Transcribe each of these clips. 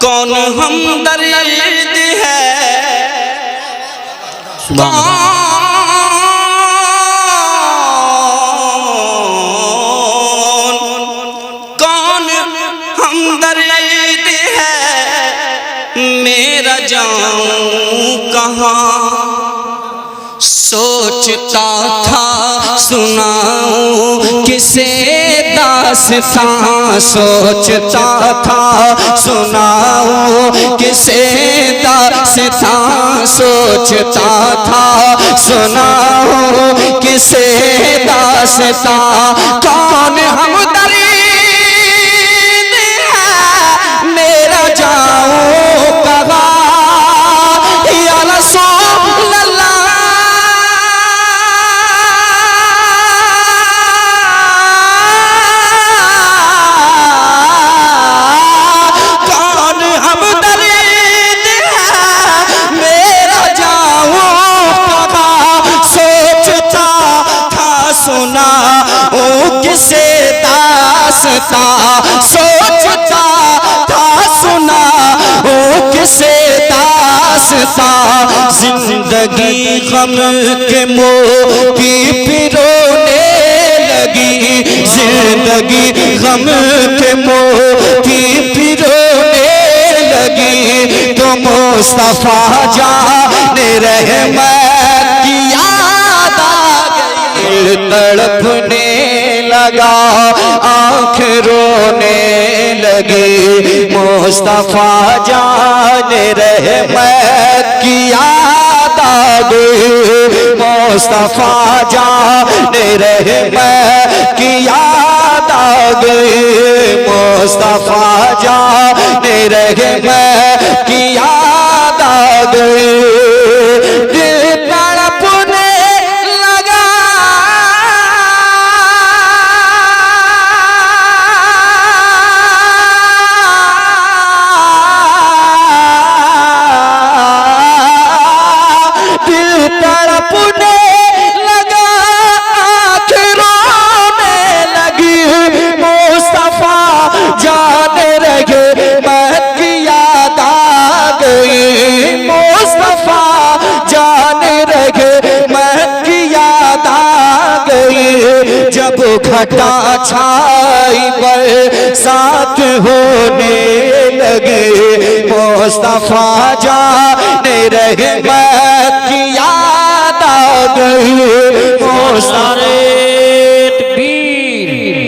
कौन हमदर्द है, कौन हमदर्द है, मेरा जाऊं कहाँ। सोचता था सुनाऊं किसे दास्तां, सोचता था सुनाऊं किसे दास्तां, सोचता था सुनाऊं किसे दास्तां। कौन हमदर्द है, मेरा जाऊं कहाँ। या रसूल अल्लाह, सोचता था सुना ओ किसे दास्ता। जिंदगी गम के मोती पिरोने लगी, जिंदगी गम के मोती पिरोने लगी। तो मुस्तफा जाने रहमत की याद आ गई, तड़पने लगा आँख रोने लगी। मुस्तफा जाने रहमत की याद आ गई, मुस्तफा जाने रहमत की याद आ गई, मुस्तफा जाने रहमत की याद आ गई। घटा छाई बरसात होने लगे, मुस्तफा जाने रहमत की याद आ गई।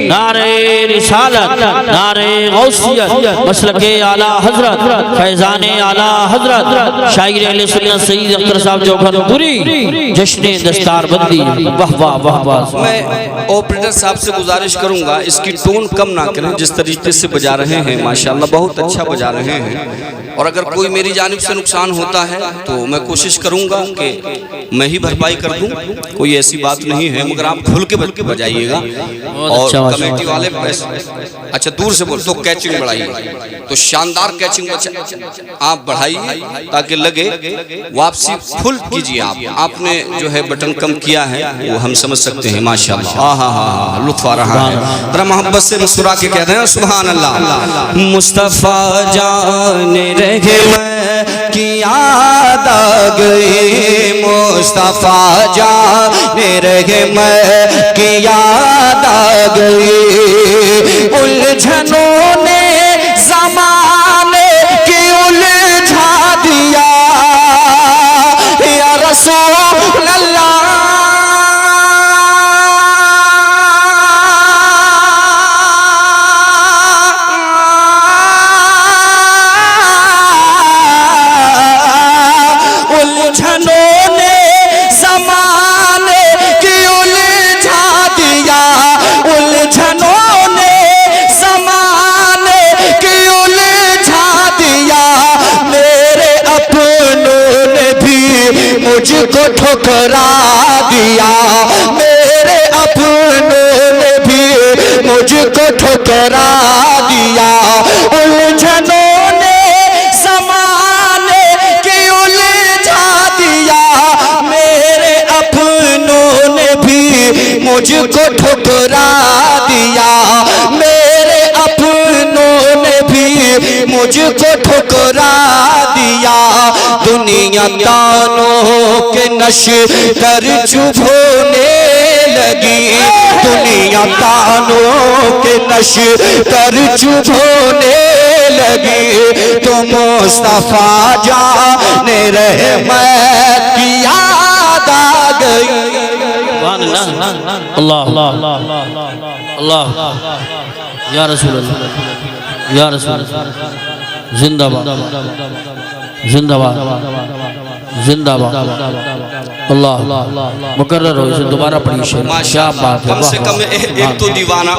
नारे रिसालत, नारे गौसियत, मसलके आला हजरत, फैजाने आला हजरत, शायर अहले सुन्नत सईद अख्तर साहब जोहरपुरी, जश्न दस्तारबंदी। वाह वाह वाह वाह। मैं ऑपरेटर साहब से गुजारिश करूंगा इसकी टोन कम ना करें, जिस तरीके से बजा रहे हैं माशाल्लाह बहुत अच्छा बजा रहे हैं। और अगर कोई मेरी जानिब से नुकसान होता है तो मैं कोशिश करूंगा कि मैं ही भरपाई कर दूं, कोई ऐसी बात नहीं है, मगर आप खुल के बजाइएगा। और कमेटी वाले अच्छा दूर से बोल तो कैचिंग बढ़ाइए, तो शानदार कैचिंग आप बढ़ाइए ताकि लगे। वापसी फुल कीजिए आप, आपने जो है बटन कम किया है वो हम समझ सकते हैं माशाल्लाह। हाँ हाँ हाँ लुत्फ आ रहा है। जरा मोहब्बत से मुस्कुरा के कह रहे हैं सुभान अल्लाह। मुस्तफा जाने रहमत की याद आ गई, मुस्तफा जाने रहमत की याद आ गई। उलझनों ने ज़माने की उलझा दिया, या रसूल अल्लाह। मुझको ठुकरा दिया, मेरे अपनों ने भी मुझको ठुकरा दिया। उलझनों ने ज़माने की उलझा दिया, मेरे अपनों ने भी मुझको ठुकरा दिया, मेरे अपनों ने भी मुझको मुझको ठुकरा दिया, दुनिया तानों के नशे कर चुभोने लगी, दुनिया तानों के नशे कर चुभोने लगी, तो मुस्तफा जाने रहमत की याद आ गई। अल्लाह अल्लाह अल्लाह या रसूल अल्लाह या रसूल जिंदाबाद जिंदाबाद जिंदाबाद अल्लाह मुकर्रर हो, इसे दोबारा पढ़िए। क्या बात है, कम से कम एक तो दीवाना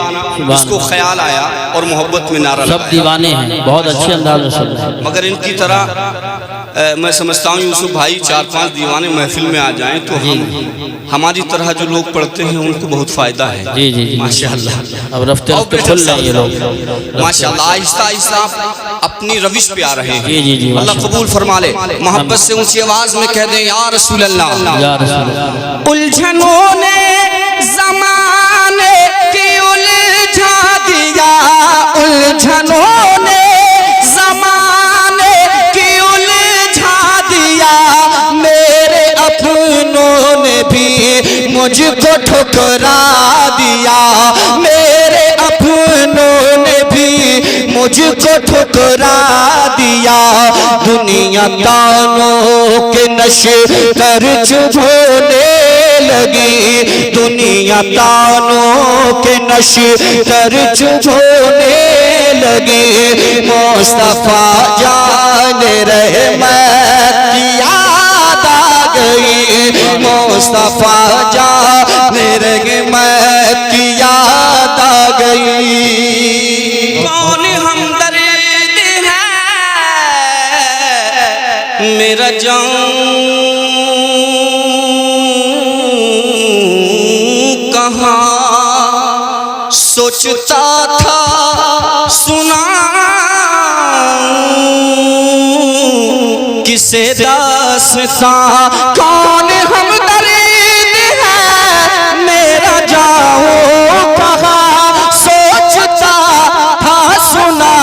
उसको ख्याल आया और मोहब्बत में नारा सब दीवाने हैं, बहुत अच्छे अंदाज में सुन रहे हैं। मगर इनकी तरह मैं समझता हूँ यूसुफ भाई 4-5 दीवाने महफिल में आ जाएं तो हमारी तरह जो लोग पढ़ते हैं उनको बहुत फायदा है। जी जी माशाअल्लाह। अब रफ्ते रफ्ते खुल रहे हैं ये लोग माशाअल्लाह, आहिस्ता आहिस्ता अपनी रविश पे आ रहे हैं। जी जी जी, अल्लाह कबूल फरमा ले। मोहब्बत से ऊंची आवाज में कह दें या रसूल अल्लाह। या रसूल अल्लाह। उलझनों ने ज़माने की उलझा दिया, उलझनों ने ज़माने की उलझा दिया, मेरे अपनों ने भी मुझको ठुकरा दिया, मेरे अपनों ने भी मुझको ठुकरा दिया, दुनिया तानों के नशे कर चुभोने लगी, दुनिया तानों के नशे कर चुभोने लगी, मुस्तफा जाने रहमत की याद आ गई, मुस्तफा जाने रहमत की याद आ गई। कौन हमदर्द है मेरा जान कहाँ सोचता था सुना किसे दास्तां, कौन हमदर्द है मेरा जाऊं कहाँ सोचता था सुना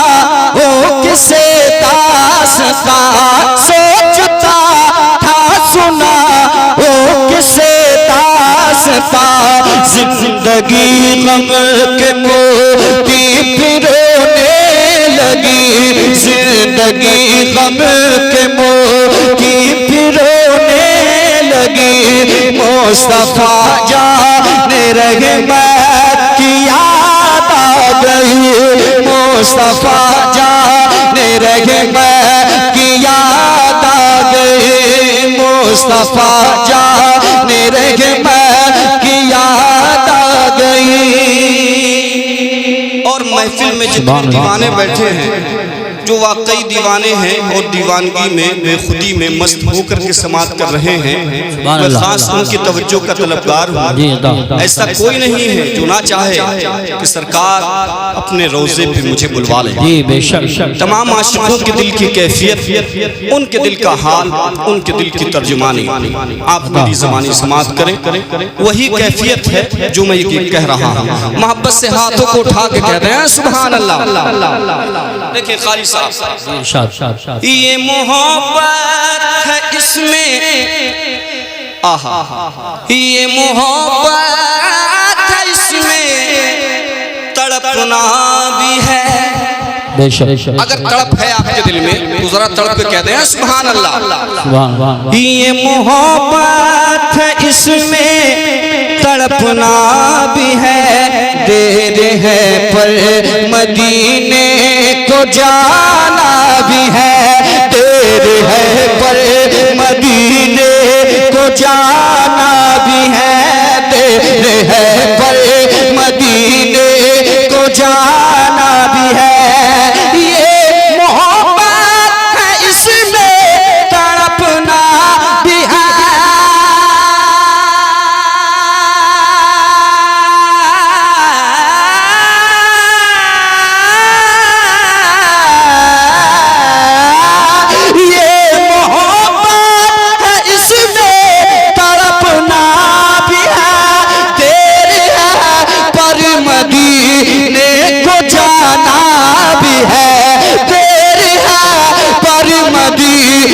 वो किसे दास्तां, सोचता था सुना वो किसे दास्तां, जिंदगी गम के मोती पिरोने लगी, जिंदगी गम के मोती पिरोने लगी, मुस्तफा जाने रहमत की याद आ गई, मुस्तफा जाने रहमत की याद आ गई, मुस्तफा जाने रहमत की याद आ गई। और महफिल में जितने दीवाने बैठे हैं जो वाकई दीवाने हैं और दीवानगी में बेखुदी में मस्त होकर के समात कर रहे हैं, मैं खास उनकी तवज्जो का तलबगार हूँ। ऐसा कोई नहीं है जो ना चाहे कि सरकार अपने रोजे पे मुझे बुलवा ले। जी बेशक। तमाम आशिकों के दिल की कैफियत, उनके दिल का हाल, उनके दिल की तर्जुमानी आप मेरी ज़बानी समात करें, वही कैफियत है जो मैं ये कह रहा हूँ। मोहब्बत से हाथों को उठा के कहते हैं सुभान अल्लाह। देखिए कारी साहब, ये मोहब्बत है इसमें, आहा, ये मोहब्बत है इसमें तड़पना भी है। अगर तड़प है आपके दिल में तो जरा तड़प के कहते हैं सुभान अल्लाह। ये मोहब्बत है इसमें तड़पना भी है, देर है पर मदीने को जाना भी है, देर है पर मदीने को जाना भी है, देर है पर मदीने को जाना भी है, ये मोहब्बत है इसमें तड़पना भी है।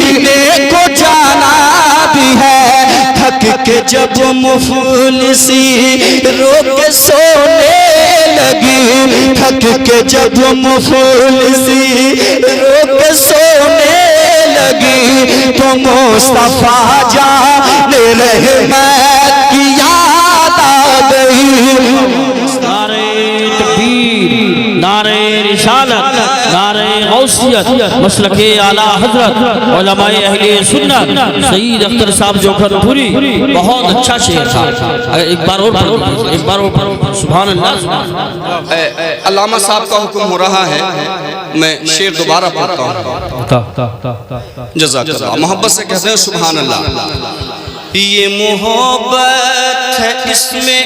मदीने को जाना भी है। थक के जब मुफलिसी रोक सोने लगी, थक के जब मुफलिसी रोक सोने लगी, तो मुस्तफा जाने रहमत की याद आ गई। नारे तकबीर, नारे रिसालत, नारे गौसियत, मसलके आला हजरत, उलमाए अहले सुन्नत सईद अख्तर साहब जोखरपुरी। बहुत अच्छा शेर था। एक बार और सुभान अल्लाह। अल्लामा साहब का हुक्म हो रहा है, मैं शेर दोबारा पढ़ता हूँ। जज़ाकल्लाह। मोहब्बत से कहते हैं सुभान अल्लाह। ये मोहब्बत है इसमें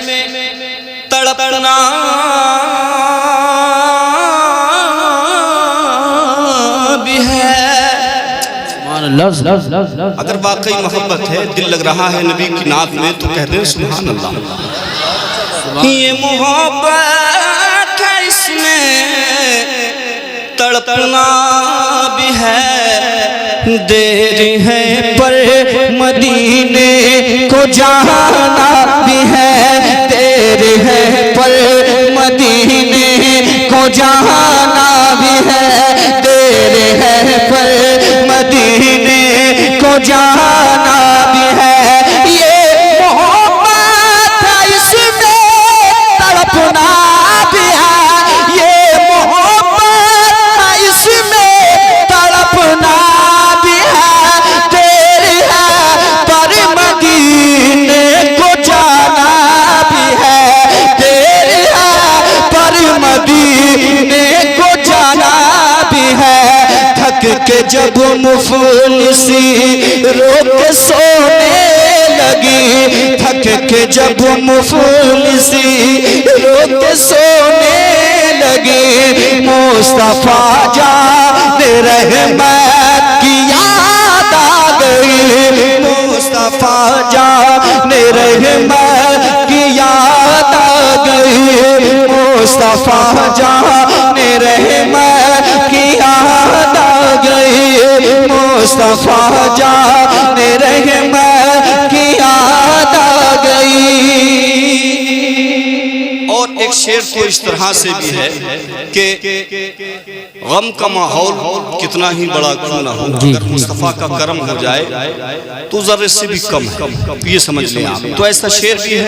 तड़पना भी है। अगर वाकई मोहब्बत है, दिल लग रहा है नबी की नात में, तो कहते हैं सुभान अल्लाह। ये मोहब्बत है इसमें तड़पना भी है, देर है पर मदीने को जाना भी है, देर है पर मदीने को जाना भी है, देर है पर मदीने को जाना भी है। ये मोहब्बत है इसमें तड़पना भी है, ये मोहब्बत है इसमें तड़पना भी है, देर है पर मदीने को जाना भी है, देर है पर मदीने को जाना भी है। थक के जब मुफलिसी रोक सोने लगी, थक के जब मुफलिसी रोक सोने लगी, मुस्तफा जाने रहमत की याद आ गई, मुस्तफा जाने रहमत की याद आ गई, मुस्तफा जाने रहमत की याद आ गई, मुस्तफा जाने रहमत की याद आ गई। और एक शेर तो इस तरह से भी है कि गम का माहौल कितना ही बड़ा क्यों ना हो, अगर मुस्तफा का करम हो जाए तो जर्रे से भी कम है, ये समझ लें आप। तो ऐसा शेर भी है।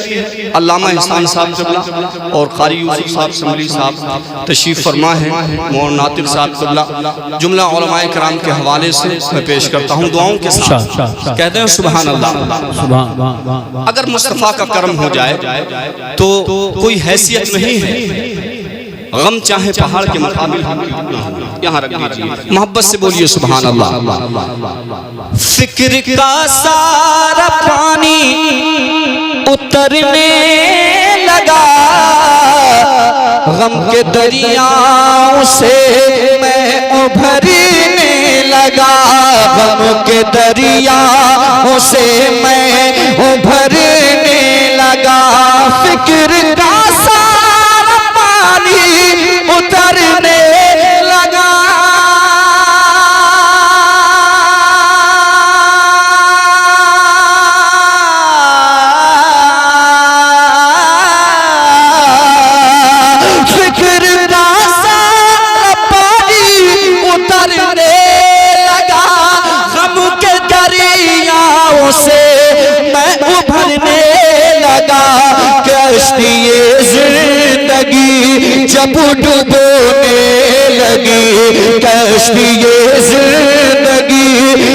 अल्लामा एहसान साहब क़िबला और कारी यूसुफ साहब समली साहब तशरीफ फरमा है, मौलाना नातिक साहब क़िबला, जुमला उलमाए किराम के हवाले से मैं पेश करता हूँ दुआओं के साथ। कहते हैं सुभान अल्लाह। अगर मुस्तफा का करम हो जाए तो कोई हैसियत नहीं है, गम चाहे पहाड़ के मुकाबिल यहाँ रख दीजिए। मोहब्बत से बोलिए सुभान अल्लाह। फिक्र का सारा पानी उतरने लगा, गम के दरियाओं से मैं उभरने लगा, गम के दरियाओं से मैं उभरने लगा। फिक्र का सारा पानी उतरने लगा, फिक्र का सारा पानी उतरने लगा, गम के दरियाओं से मैं उभरने लगा। कश्ती-ए जिंदगी जब डुबोने लगी, कश्ती-ए जिंदगी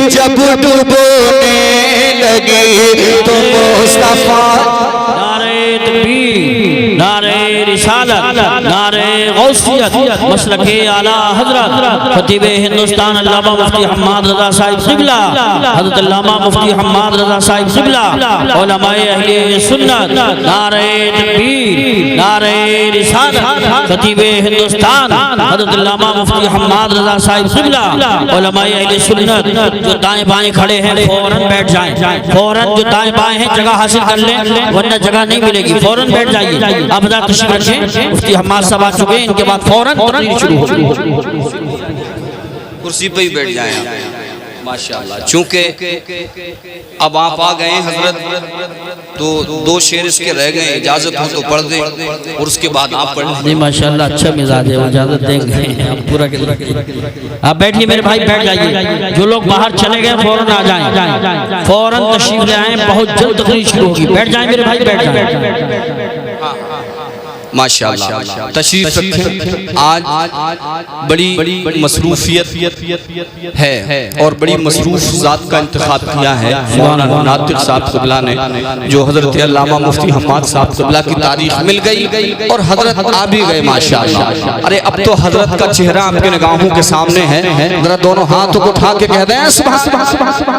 जब डुबोने लगी, तो मुस्तफा। नारे तकबीर, नारे रिसालत, नारे गौसियत, मसलके आला हजरत, खतीब हिंदुस्तान अल्लामा मुफ्ती हम्माद रज़ा साहिब क़िबला, हज़रत अल्लामा मुफ्ती हम्माद रज़ा साहिब क़िबला, उलमाए अहले सुन्नत, नारे तकबीर, नारे रिसालत, खतीब हिंदुस्तान हज़रत अल्लामा मुफ्ती हम्माद रज़ा साहिब क़िबला, उलमाए अहले सुन्नत। जो दाएं बाएं खड़े हैं फौरन बैठ जाएं, फौरन जो दाएं बाएं हैं जगह हासिल कर लें, वरना जगह नहीं मिलेगी। फौरन बैठ जाइए। अब तशरीफ रखें, मुफ्ती हम्माद साहब आ चुके हैं, इनके बाद फौरन तकरीर शुरू होगी। कुर्सी पे ही बैठ जाएं आप। माशाल्लाह। चूंकि अब आप आ गए हजरत, तो 2 शेर इसके रह गए, इजाजत हो तो पढ़ दें और उसके बाद आप पढ़ नहीं माशाल्लाह अच्छा मिजाज है, इजाजत देंगे आप पूरा आप बैठिए मेरे भाई, बैठ जाइए। जो लोग बाहर चले गए फौरन आ जाएं, फौरन तशरीफ ले आए, बहुत जल्द तकरीर शुरू होगी। बैठ जाएं मेरे भाई, बैठ जाएं। माशाल्लाह तशरीफ रखें। आज बड़ी मसरूफियत है और बड़ी मसरूफ ज़ात का इंतखाब किया है मौलाना नातिक साहब क़िबला ने, जो हज़रत अल्लामा मुफ्ती हम्माद साहब क़िबला की तारीख मिल गई और हज़रत आ भी गए माशाल्लाह। अरे अब तो हज़रत का चेहरा आपके निगाहों के सामने है, जरा दोनों हाथों को उठा के कह दें सुभान अल्लाह।